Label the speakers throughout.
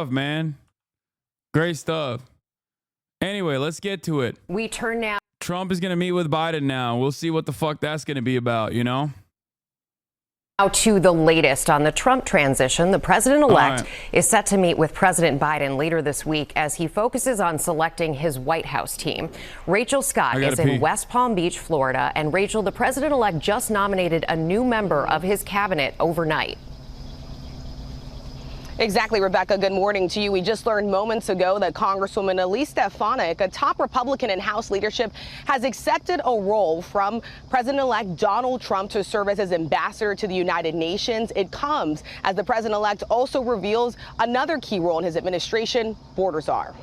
Speaker 1: stuff, man. Great stuff. Anyway, let's get to it.
Speaker 2: We turn now.
Speaker 1: Trump is going to meet with Biden now. We'll see what the fuck that's going to be about, you know?
Speaker 2: Now to the latest on the Trump transition. The president-elect is set to meet with President Biden later this week as he focuses on selecting his White House team. Rachel Scott is in West Palm Beach, Florida. And Rachel, the president-elect just nominated a new member of his cabinet overnight.
Speaker 3: Exactly, Rebecca. Good morning to you. We just learned moments ago that Congresswoman Elise Stefanik, a top Republican in House leadership, has accepted a role from President-elect Donald Trump to serve as his ambassador to the United Nations. It comes as the president-elect also reveals another key role in his administration, border czar.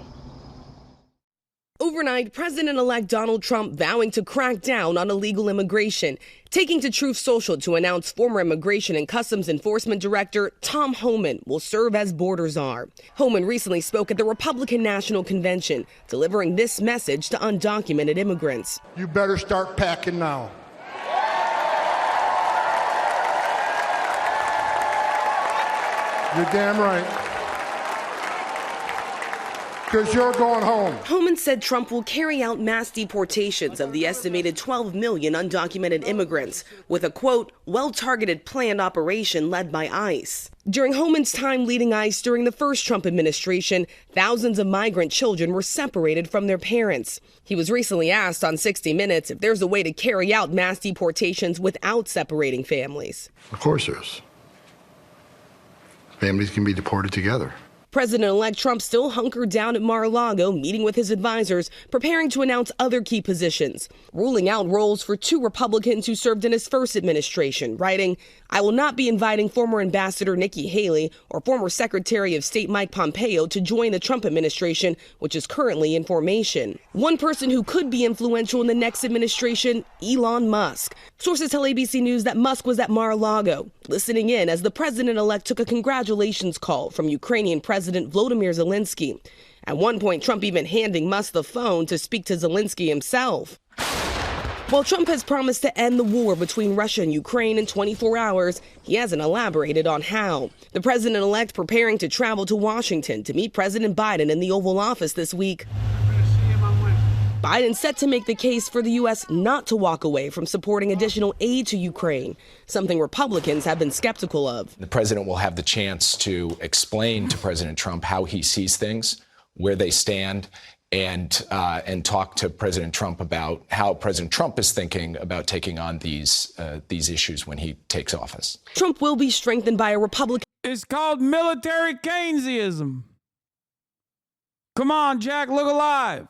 Speaker 3: Overnight, President-elect Donald Trump vowing to crack down on illegal immigration, taking to Truth Social to announce former Immigration and Customs Enforcement Director Tom Homan will serve as border czar. Homan recently spoke at the Republican National Convention, delivering this message to undocumented immigrants.
Speaker 4: You better start packing now. You're damn right. Because you're going home.
Speaker 3: Homan said Trump will carry out mass deportations of the estimated 12 million undocumented immigrants with a, quote, well-targeted planned operation led by ICE. During Homan's time leading ICE during the first Trump administration, thousands of migrant children were separated from their parents. He was recently asked on 60 Minutes if there's a way to carry out mass deportations without separating families.
Speaker 4: Of course there is. Families can be deported together.
Speaker 3: President-elect Trump still hunkered down at Mar-a-Lago, meeting with his advisors, preparing to announce other key positions, ruling out roles for two Republicans who served in his first administration, writing, I will not be inviting former Ambassador Nikki Haley or former Secretary of State Mike Pompeo to join the Trump administration, which is currently in formation. One person who could be influential in the next administration, Elon Musk. Sources tell ABC News that Musk was at Mar-a-Lago, listening in as the president-elect took a congratulations call from Ukrainian President Volodymyr Zelensky. At one point, Trump even handing Musk the phone to speak to Zelensky himself. While Trump has promised to end the war between Russia and Ukraine in 24 hours, he hasn't elaborated on how. The president-elect preparing to travel to Washington to meet President Biden in the Oval Office this week. Biden set to make the case for the U.S. not to walk away from supporting additional aid to Ukraine, something Republicans have been skeptical of.
Speaker 5: The president will have the chance to explain to President Trump how he sees things, where they stand, and talk to President Trump about how President Trump is thinking about taking on these issues when he takes office.
Speaker 3: Trump will be strengthened by a Republican.
Speaker 1: It's called military Keynesianism. Come on, Jack, look alive.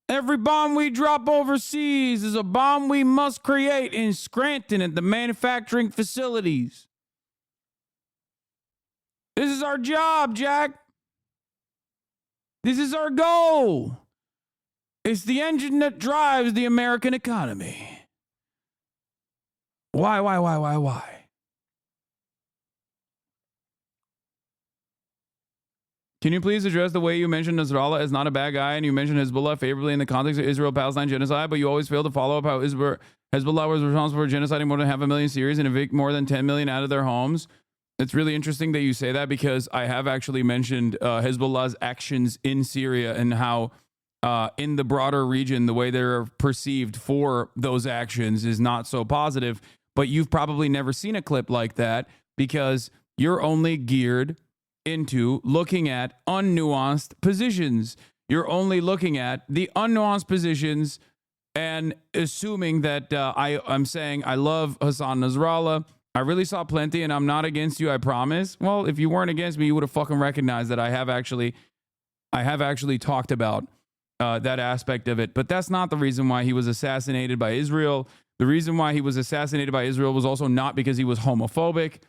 Speaker 1: Every bomb we drop overseas is a bomb we must create in Scranton at the manufacturing facilities. This is our job, Jack. This is our goal. It's the engine that drives the American economy. Why? Can you please address the way you mentioned Nasrallah as not a bad guy and you mentioned Hezbollah favorably in the context of Israel-Palestine genocide, but you always fail to follow up how Hezbollah was responsible for genociding more than 500,000 Syrians and evict more than 10 million out of their homes? It's really interesting that you say that because I have actually mentioned Hezbollah's actions in Syria and how in the broader region, the way they're perceived for those actions is not so positive. But you've probably never seen a clip like that because you're only geared into looking at unnuanced positions. You're only looking at the unnuanced positions and assuming that I'm saying I love Hassan Nasrallah. I really saw plenty and I'm not against you, I promise. Well, if you weren't against me, you would have fucking recognized that I have actually talked about that aspect of it. But that's not the reason why he was assassinated by Israel. The reason why he was assassinated by Israel was also not because he was homophobic.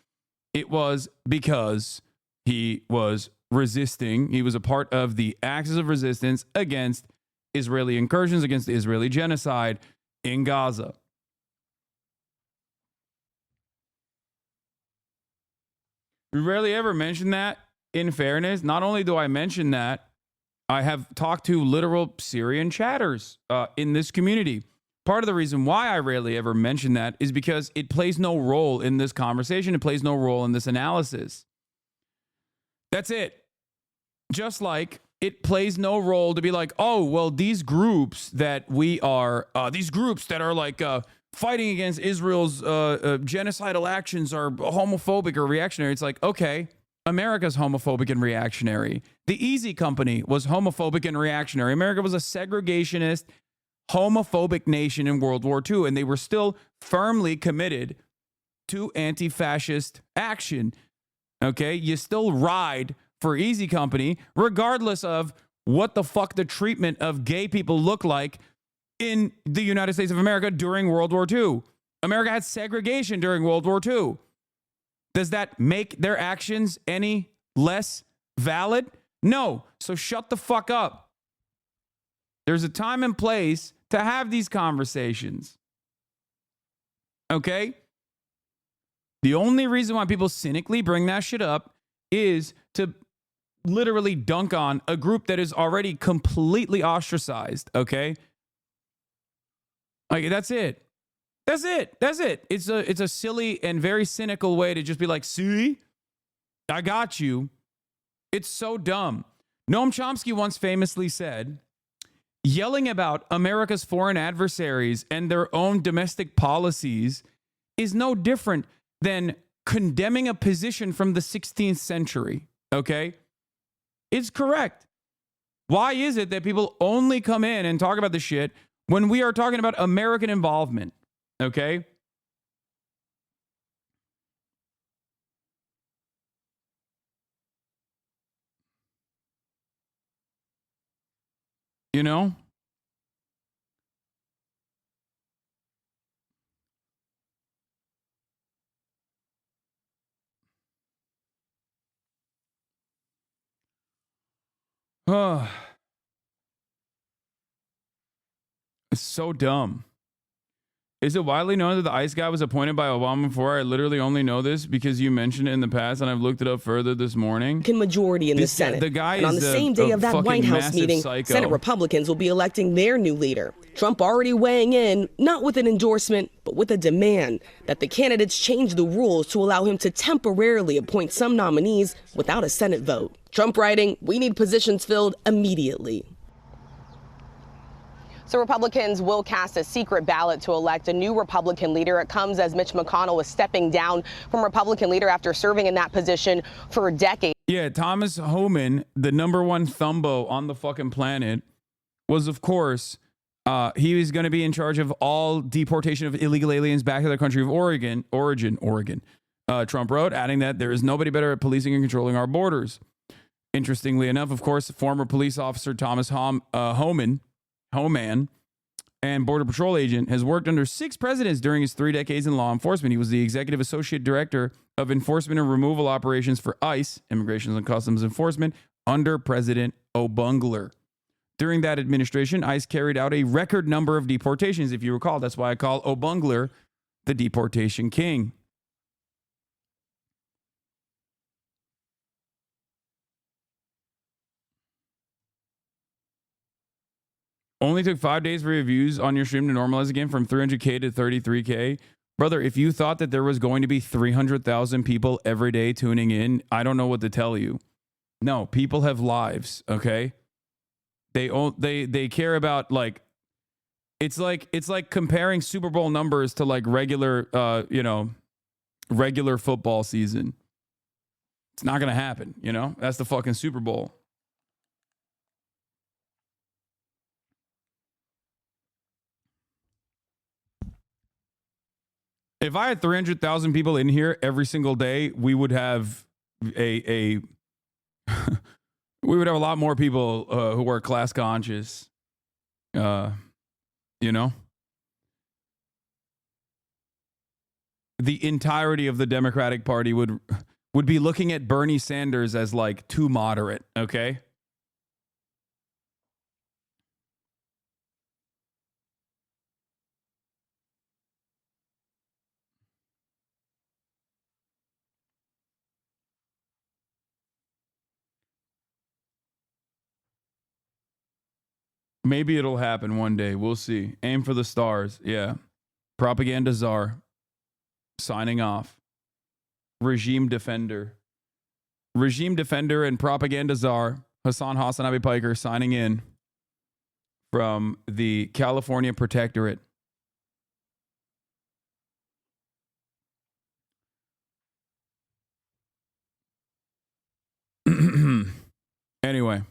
Speaker 1: It was because he was resisting. He was a part of the axis of resistance against Israeli incursions, against the Israeli genocide in Gaza. We rarely ever mention that, in fairness. Not only do I mention that, I have talked to literal Syrian chatters in this community. Part of the reason why I rarely ever mention that is because it plays no role in this conversation. It plays no role in this analysis. That's it. Just like it plays no role to be like, oh, well, these groups that are like fighting against Israel's genocidal actions are homophobic or reactionary. It's like, okay, America's homophobic and reactionary. The Easy Company was homophobic and reactionary. America was a segregationist, homophobic nation in World War II, and they were still firmly committed to anti-fascist action. Okay, you still ride for Easy Company, regardless of what the fuck the treatment of gay people look like in the United States of America during World War II. America had segregation during World War II. Does that make their actions any less valid? No. So shut the fuck up. There's a time and place to have these conversations. Okay? The only reason why people cynically bring that shit up is to literally dunk on a group that is already completely ostracized, okay? Like, that's it. That's it. That's it. It's a silly and very cynical way to just be like, see? I got you. It's so dumb. Noam Chomsky once famously said, yelling about America's foreign adversaries and their own domestic policies is no different than condemning a position from the 16th century, okay? It's correct. Why is it that people only come in and talk about this shit when we are talking about American involvement, okay? You know? It's so dumb. Is it widely known that the ICE guy was appointed by Obama before? I literally only know this because you mentioned it in the past, and I've looked it up further this morning.
Speaker 3: Majority in the Senate.
Speaker 1: The guy
Speaker 3: and on the same day of that White House meeting,
Speaker 1: psycho.
Speaker 3: Senate Republicans will be electing their new leader. Trump already weighing in, not with an endorsement, but with a demand that the candidates change the rules to allow him to temporarily appoint some nominees without a Senate vote. Trump writing, we need positions filled immediately. So Republicans will cast a secret ballot to elect a new Republican leader. It comes as Mitch McConnell is stepping down from Republican leader after serving in that position for a decade.
Speaker 1: Yeah, Thomas Homan, the number one thumbo on the fucking planet, was, of course, he was going to be in charge of all deportation of illegal aliens back to their country of origin. Trump wrote, adding that there is nobody better at policing and controlling our borders. Interestingly enough, of course, former police officer Thomas Homan and Border Patrol agent, has worked under 6 presidents during his 3 decades in law enforcement. He was the executive associate director of enforcement and removal operations for ICE, Immigration and Customs Enforcement, under President Obungler. During that administration, ICE carried out a record number of deportations. If you recall, that's why I call Obungler the deportation king. Only took 5 days for reviews on your stream to normalize again from 300K to 33K. Brother, if you thought that there was going to be 300,000 people every day tuning in, I don't know what to tell you. No, people have lives, okay? They care about, like, it's like comparing Super Bowl numbers to like regular football season. It's not going to happen, you know? That's the fucking Super Bowl. If I had 300,000 people in here every single day, we would have we would have a lot more people who are class conscious. You know, the entirety of the Democratic Party would be looking at Bernie Sanders as like too moderate. Okay. Maybe it'll happen one day. We'll see. Aim for the stars. Yeah. Propaganda czar. Signing off. Regime defender. regime defender and propaganda czar Hasanabi Piker signing in from the California Protectorate. Anyway.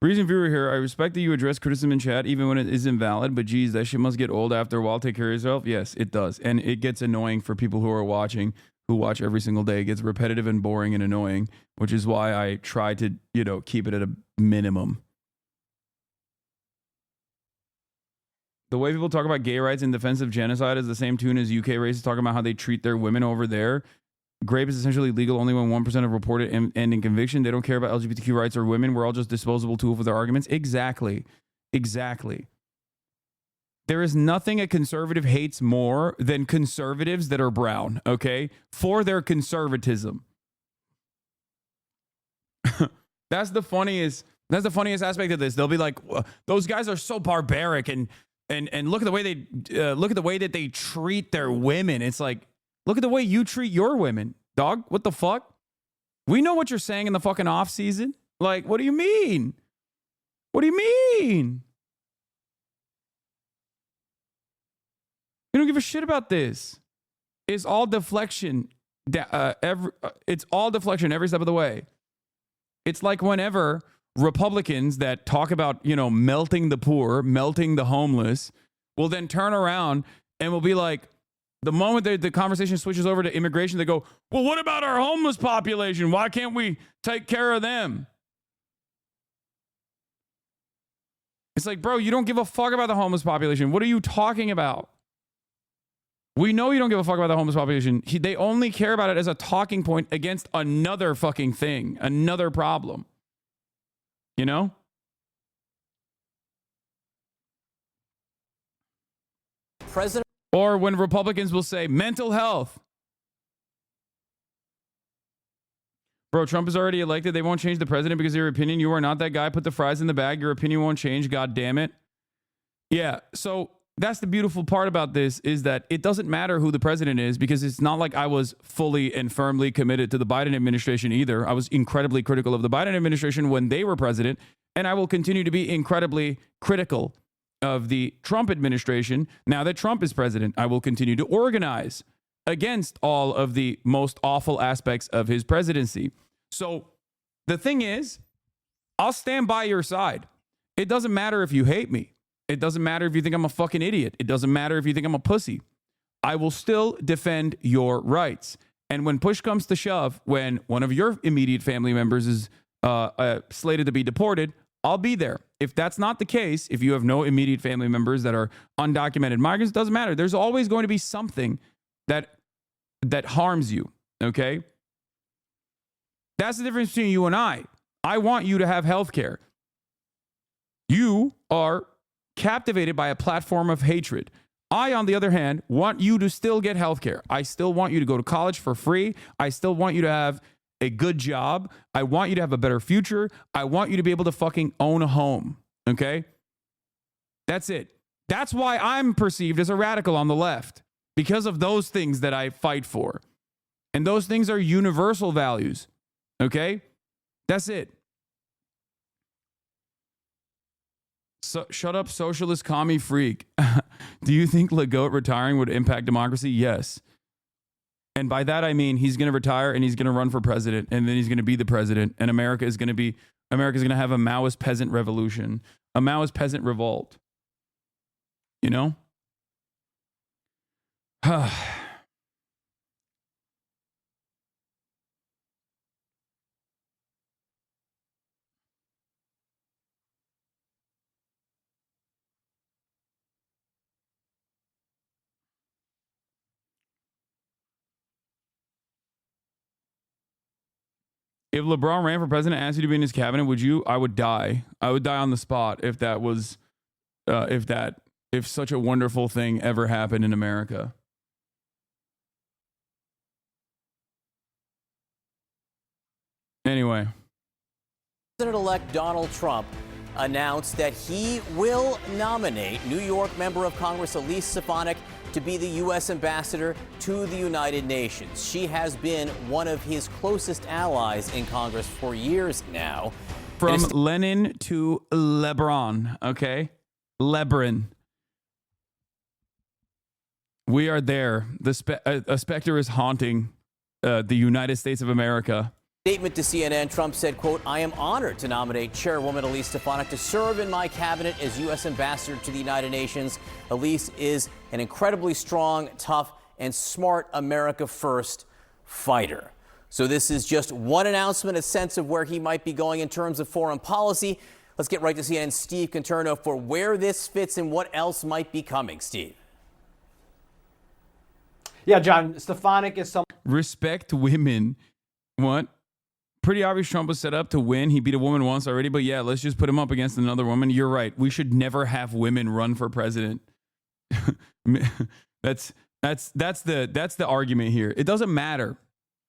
Speaker 1: Reason viewer here, I respect that you address criticism in chat even when it is invalid, but geez, that shit must get old after a while. Take care of yourself. Yes, it does. And it gets annoying for people who are watching, who watch every single day. It gets repetitive and boring and annoying, which is why I try to, keep it at a minimum. The way people talk about gay rights in defense of genocide is the same tune as UK racists talking about how they treat their women over there. Rape is essentially legal only when 1% of reported end in conviction. They don't care about LGBTQ rights or women. We're all just disposable tools for their arguments. Exactly. There is nothing a conservative hates more than conservatives that are brown, okay? For their conservatism. That's the funniest aspect of this. They'll be like, those guys are so barbaric and look at the way that they treat their women. It's like, look at the way you treat your women, dog. What the fuck? We know what you're saying in the fucking off season. Like, what do you mean? What do you mean? You don't give a shit about this. It's all deflection. It's all deflection every step of the way. It's like whenever Republicans that talk about, melting the poor, melting the homeless, will then turn around and will be like, the moment the conversation switches over to immigration, they go, well, what about our homeless population? Why can't we take care of them? It's like, bro, you don't give a fuck about the homeless population. What are you talking about? We know you don't give a fuck about the homeless population. They only care about it as a talking point against another fucking thing, another problem.
Speaker 6: President.
Speaker 1: Or when Republicans will say mental health. Bro, Trump is already elected. They won't change the president because of your opinion. You are not that guy. Put the fries in the bag. Your opinion won't change. God damn it. Yeah. So that's the beautiful part about this, is that it doesn't matter who the president is, because it's not like I was fully and firmly committed to the Biden administration either. I was incredibly critical of the Biden administration when they were president, and I will continue to be incredibly critical of the Trump administration now that Trump is president. I will continue to organize against all of the most awful aspects of his presidency. So the thing is, I'll stand by your side. It doesn't matter if you hate me. It doesn't matter if you think I'm a fucking idiot. It doesn't matter if you think I'm a pussy. I will still defend your rights. And when push comes to shove, when one of your immediate family members is slated to be deported, I'll be there. If that's not the case, if you have no immediate family members that are undocumented migrants, it doesn't matter. There's always going to be something that harms you, okay? That's the difference between you and I. I want you to have health care. You are captivated by a platform of hatred. I, on the other hand, want you to still get health care. I still want you to go to college for free. I still want you to have a good job. I want you to have a better future. I want you to be able to fucking own a home. Okay? That's it. That's why I'm perceived as a radical on the left, because of those things that I fight for. And those things are universal values. Okay? That's it. So, shut up, socialist commie freak. Do you think Legault retiring would impact democracy? Yes. And by that, I mean, he's going to retire and he's going to run for president, and then he's going to be the president, and America's going to have a Maoist peasant revolution, a Maoist peasant revolt. You know? If LeBron ran for president and asked you to be in his cabinet, would you? I would die. I would die on the spot if that was, if such a wonderful thing ever happened in America. Anyway.
Speaker 6: President-elect Donald Trump announced that he will nominate New York member of Congress Elise Stefanik to be the U.S. ambassador to the United Nations. She has been one of his closest allies in Congress for years now.
Speaker 1: From Lenin to LeBron, okay? LeBron. We are there. A specter is haunting the United States of America.
Speaker 6: Statement to CNN, Trump said, quote, "I am honored to nominate Chairwoman Elise Stefanik to serve in my cabinet as U.S. ambassador to the United Nations. Elise is an incredibly strong, tough, and smart America First fighter." So this is just one announcement, a sense of where he might be going in terms of foreign policy. Let's get right to CNN's Steve Conterno for where this fits and what else might be coming. Steve.
Speaker 7: Yeah, John, Stefanik is someone.
Speaker 1: Respect women. What? Pretty obvious Trump was set up to win. He beat a woman once already, but yeah, let's just put him up against another woman. You're right. We should never have women run for president. that's the argument here. It doesn't matter.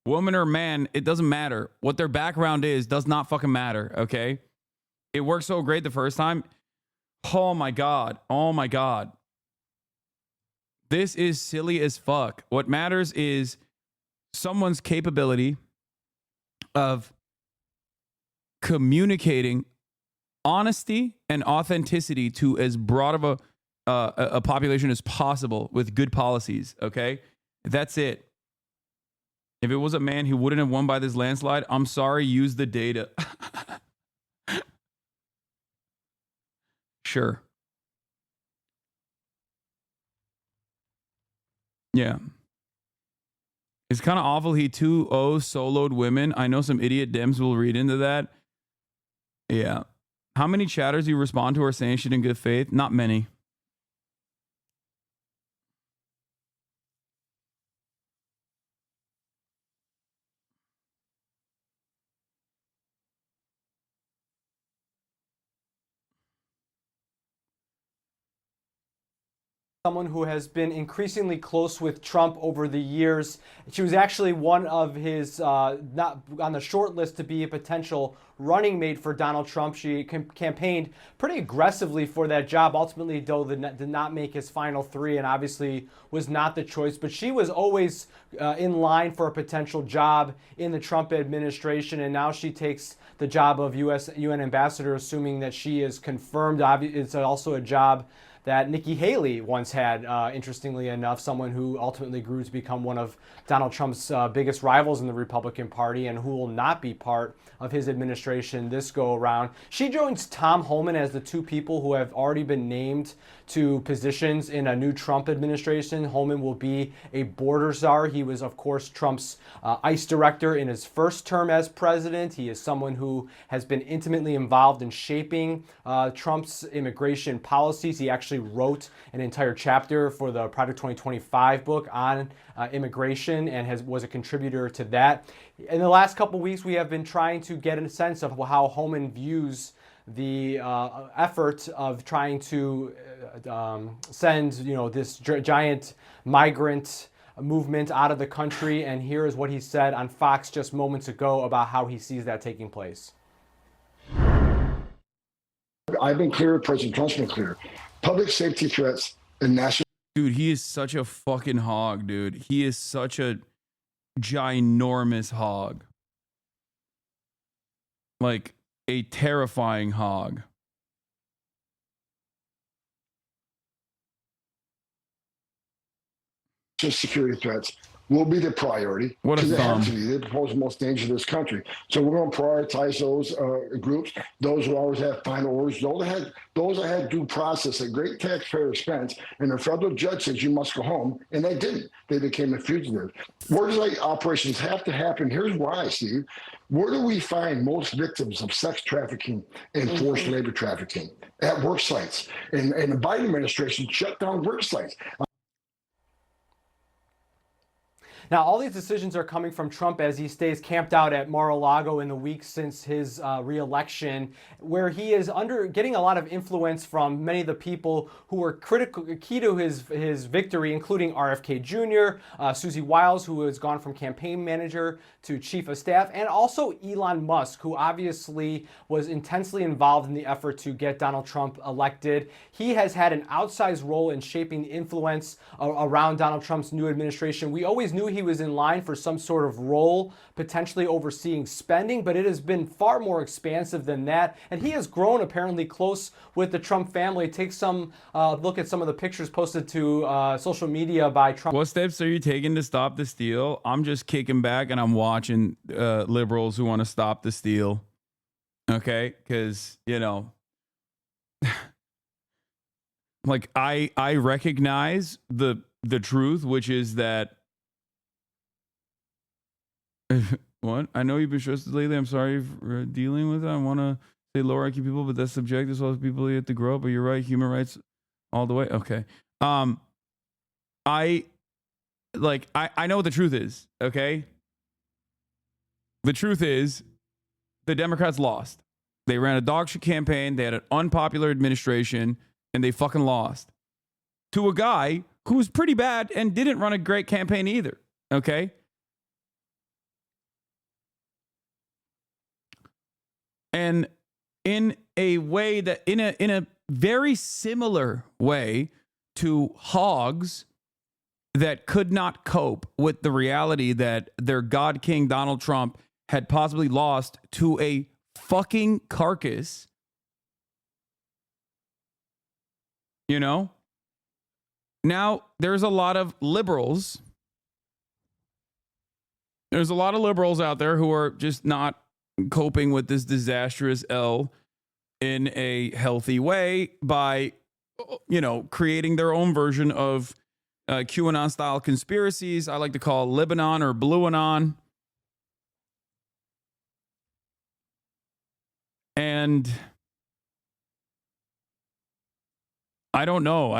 Speaker 1: Woman or man, it doesn't matter. What their background is does not fucking matter, okay? It worked so great the first time. Oh my God. Oh my God. This is silly as fuck. What matters is someone's capability of communicating honesty and authenticity to as broad of a population as possible with good policies, okay? That's it. If it was a man who wouldn't have won by this landslide, I'm sorry, use the data. Sure. Yeah. It's kind of awful he 2-0 soloed women. I know some idiot Dems will read into that. Yeah. How many chatters you respond to are saying shit in good faith? Not many.
Speaker 7: Someone who has been increasingly close with Trump over the years. She was actually one of his, not on the short list to be a potential running mate for Donald Trump. She campaigned pretty aggressively for that job. Ultimately, though, did not make his final three and obviously was not the choice. But she was always in line for a potential job in the Trump administration. And now she takes the job of UN ambassador, assuming that she is confirmed. It's also a job that Nikki Haley once had, interestingly enough, someone who ultimately grew to become one of Donald Trump's biggest rivals in the Republican Party and who will not be part of his administration this go around. She joins Tom Homan as the two people who have already been named to positions in a new Trump administration. Homan will be a border czar. He was, of course, Trump's ICE director in his first term as president. He is someone who has been intimately involved in shaping Trump's immigration policies. He actually wrote an entire chapter for the Project 2025 book on immigration and was a contributor to that. In the last couple of weeks, we have been trying to get a sense of how Homan views the effort of trying to send, this giant migrant movement out of the country. And here is what he said on Fox just moments ago about how he sees that taking place.
Speaker 4: I've been clear, President Trump's been clear. Public safety threats and national.
Speaker 1: Dude, he is such a fucking hog, dude. He is such a ginormous hog. Like a terrifying hog.
Speaker 4: Security threats will be the priority.
Speaker 1: What a thumb.
Speaker 4: They pose the most danger to this country. So we're going to prioritize those groups, those who always have final orders, those that had due process at great taxpayer expense, and the federal judge says you must go home, and they didn't. They became a fugitive. Where does like operations have to happen? Here's why, Steve. Where do we find most victims of sex trafficking and forced labor trafficking? At work sites. And the Biden administration shut down work sites.
Speaker 7: Now, all these decisions are coming from Trump as he stays camped out at Mar-a-Lago in the weeks since his re-election, where he is getting a lot of influence from many of the people who were key to his victory, including RFK Jr., Susie Wiles, who has gone from campaign manager to chief of staff, and also Elon Musk, who obviously was intensely involved in the effort to get Donald Trump elected. He has had an outsized role in shaping the influence around Donald Trump's new administration. We always knew he was in line for some sort of role, potentially overseeing spending, but it has been far more expansive than that. And he has grown apparently close with the Trump family. Take some look at some of the pictures posted to social media by Trump.
Speaker 1: What steps are you taking to stop the steal? I'm just kicking back and I'm watching liberals who want to stop the steal. Okay? Because, you know, like I recognize the truth, which is that what? I know you've been stressed lately. I'm sorry for dealing with it. I want to say lower IQ people, but that's subjective. As well as people you have to grow up. But you're right. Human rights all the way. Okay. I know what the truth is. Okay. The truth is the Democrats lost. They ran a dog shit campaign. They had an unpopular administration and they fucking lost to a guy who was pretty bad and didn't run a great campaign either. Okay. And in a way that in a very similar way to hogs that could not cope with the reality that their God King Donald Trump had possibly lost to a fucking carcass. You know? Now, there's a lot of liberals. There's a lot of liberals out there who are just not coping with this disastrous L in a healthy way by, you know, creating their own version of QAnon style conspiracies. I like to call Lebanon or Blueanon. And I don't know.